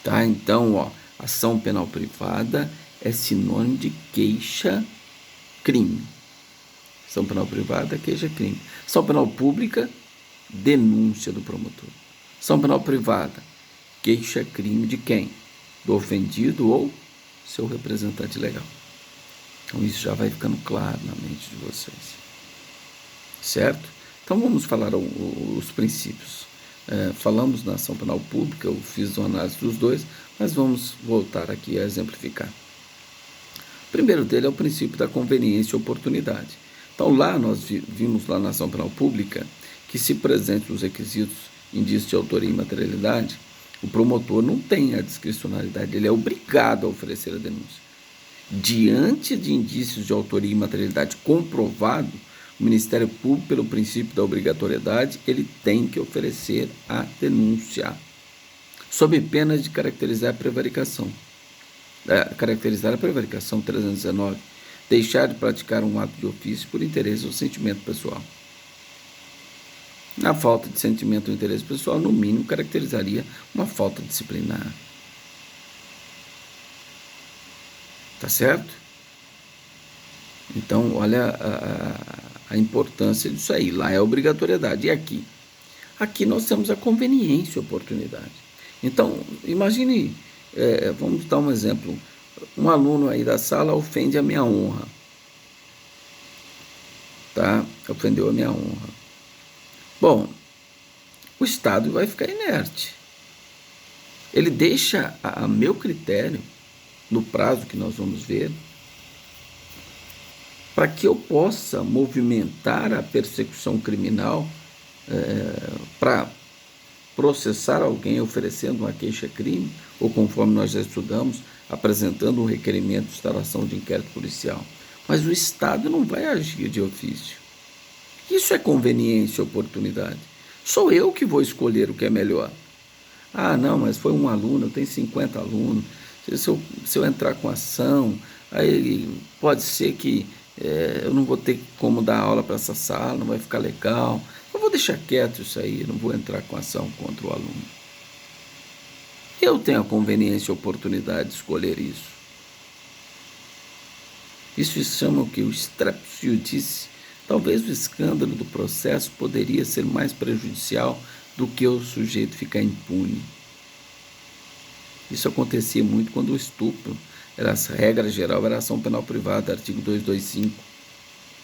Tá? Então, ação penal privada é sinônimo de queixa-crime. Ação penal privada, queixa-crime. Ação penal pública, denúncia do promotor. Ação penal privada, queixa-crime de quem? Do ofendido ou seu representante legal. Então, isso já vai ficando claro na mente de vocês. Certo? Então, vamos falar os princípios. Falamos na ação penal pública, eu fiz uma análise dos dois, mas vamos voltar aqui a exemplificar. O primeiro dele é o princípio da conveniência e oportunidade. Então, lá nós vimos lá na ação penal pública que, se presentes os requisitos, indícios de autoria e materialidade, o promotor não tem a discricionalidade, ele é obrigado a oferecer a denúncia. Diante de indícios de autoria e materialidade comprovado, o Ministério Público, pelo princípio da obrigatoriedade, ele tem que oferecer a denúncia, sob pena de caracterizar a prevaricação. Caracterizar a prevaricação, 319, deixar de praticar um ato de ofício por interesse ou sentimento pessoal. Na falta de sentimento ou interesse pessoal, no mínimo, caracterizaria uma falta disciplinar. Tá certo? Então, olha a importância disso aí. Lá é a obrigatoriedade. E aqui? Aqui nós temos a conveniência e oportunidade. Então, imagine, vamos dar um exemplo. Um aluno aí da sala ofende a minha honra. Tá? Ofendeu a minha honra. Bom, o Estado vai ficar inerte. Ele deixa a meu critério, no prazo que nós vamos ver, para que eu possa movimentar a persecução criminal para processar alguém oferecendo uma queixa-crime, ou conforme nós já estudamos, apresentando um requerimento de instalação de inquérito policial. Mas o Estado não vai agir de ofício. Isso é conveniência e oportunidade. Sou eu que vou escolher o que é melhor. Ah, não, mas foi um aluno, eu tenho 50 alunos. Se eu entrar com ação, aí pode ser que eu não vou ter como dar aula para essa sala, não vai ficar legal. Eu vou deixar quieto isso aí, não vou entrar com ação contra o aluno. Eu tenho a conveniência e a oportunidade de escolher isso. Isso se chama o que? O streptus iudice. Talvez o escândalo do processo poderia ser mais prejudicial do que o sujeito ficar impune. Isso acontecia muito quando o estupro, era a regra geral, era ação penal privada, artigo 225.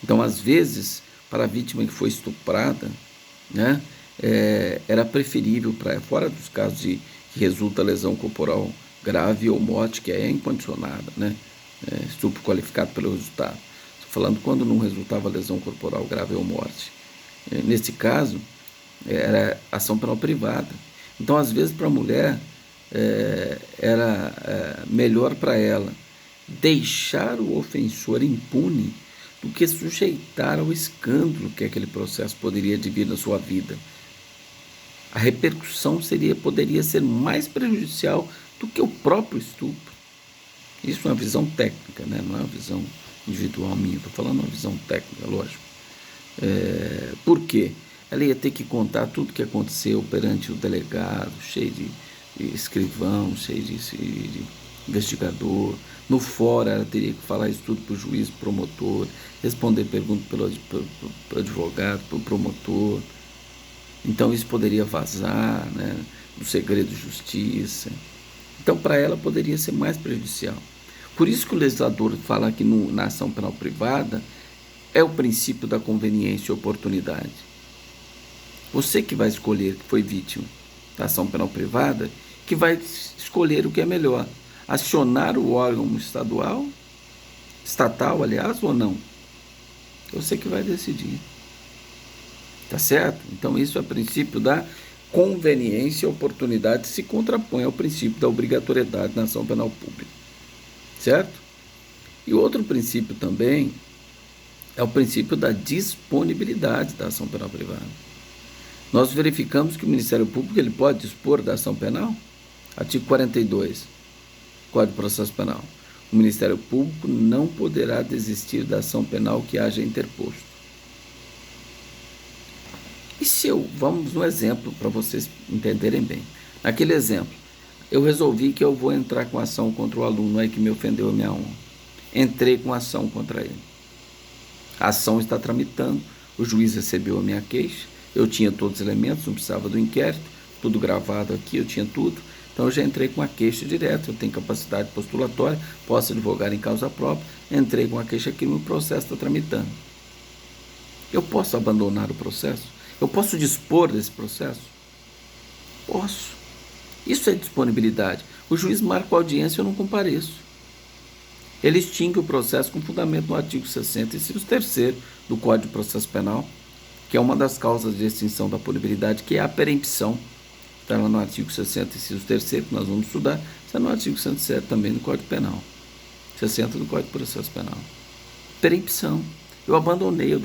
Então, às vezes, para a vítima que foi estuprada, né, era preferível, fora dos casos que resulta lesão corporal grave ou morte, que é incondicionada, né, estupro qualificado pelo resultado. Estou falando quando não resultava lesão corporal grave ou morte. Nesse caso, era ação penal privada. Então, às vezes, para a mulher, era melhor para ela deixar o ofensor impune do que sujeitar ao escândalo que aquele processo poderia advir na sua vida. A repercussão poderia ser mais prejudicial do que o próprio estupro. Isso é uma visão técnica, né? Não é uma visão individual minha, estou falando uma visão técnica, lógico. Por quê? Ela ia ter que contar tudo o que aconteceu perante o delegado, cheio de escrivão, cheio de investigador. No fórum, ela teria que falar isso tudo para o juiz, promotor, responder perguntas pelo advogado, pelo promotor. Então, isso poderia vazar, né, do segredo de justiça. Então, para ela, poderia ser mais prejudicial. Por isso que o legislador fala que na ação penal privada é o princípio da conveniência e oportunidade. Você que vai escolher, que foi vítima da ação penal privada, que vai escolher o que é melhor. Acionar o órgão estatal, aliás, ou não. Você que vai decidir. Tá certo? Então, isso é o princípio da conveniência e oportunidade, se contrapõe ao princípio da obrigatoriedade na ação penal pública. Certo? E outro princípio também é o princípio da disponibilidade da ação penal privada. Nós verificamos que o Ministério Público ele pode dispor da ação penal. Artigo 42, Código de Processo Penal. O Ministério Público não poderá desistir da ação penal que haja interposto. E se vamos no exemplo para vocês entenderem bem. Naquele exemplo, eu resolvi que eu vou entrar com ação contra o aluno aí que me ofendeu a minha honra. Entrei com ação contra ele. A ação está tramitando, o juiz recebeu a minha queixa, eu tinha todos os elementos, não precisava do inquérito, tudo gravado aqui, eu tinha tudo. Então eu já entrei com a queixa direta, eu tenho capacidade postulatória, posso advogar em causa própria, entrei com a queixa aqui, no processo está tramitando. Eu posso abandonar o processo? Eu posso dispor desse processo? Posso. Isso é disponibilidade. O juiz marca a audiência e eu não compareço. Ele extingue o processo com fundamento no artigo 60, inciso 3º do Código de Processo Penal, que é uma das causas de extinção da punibilidade, que é a perempção. Está lá no artigo 60, inciso 3º, que nós vamos estudar, está no artigo 107 também do Código Penal. 60 do Código de Processo Penal. Perempção. Eu abandonei,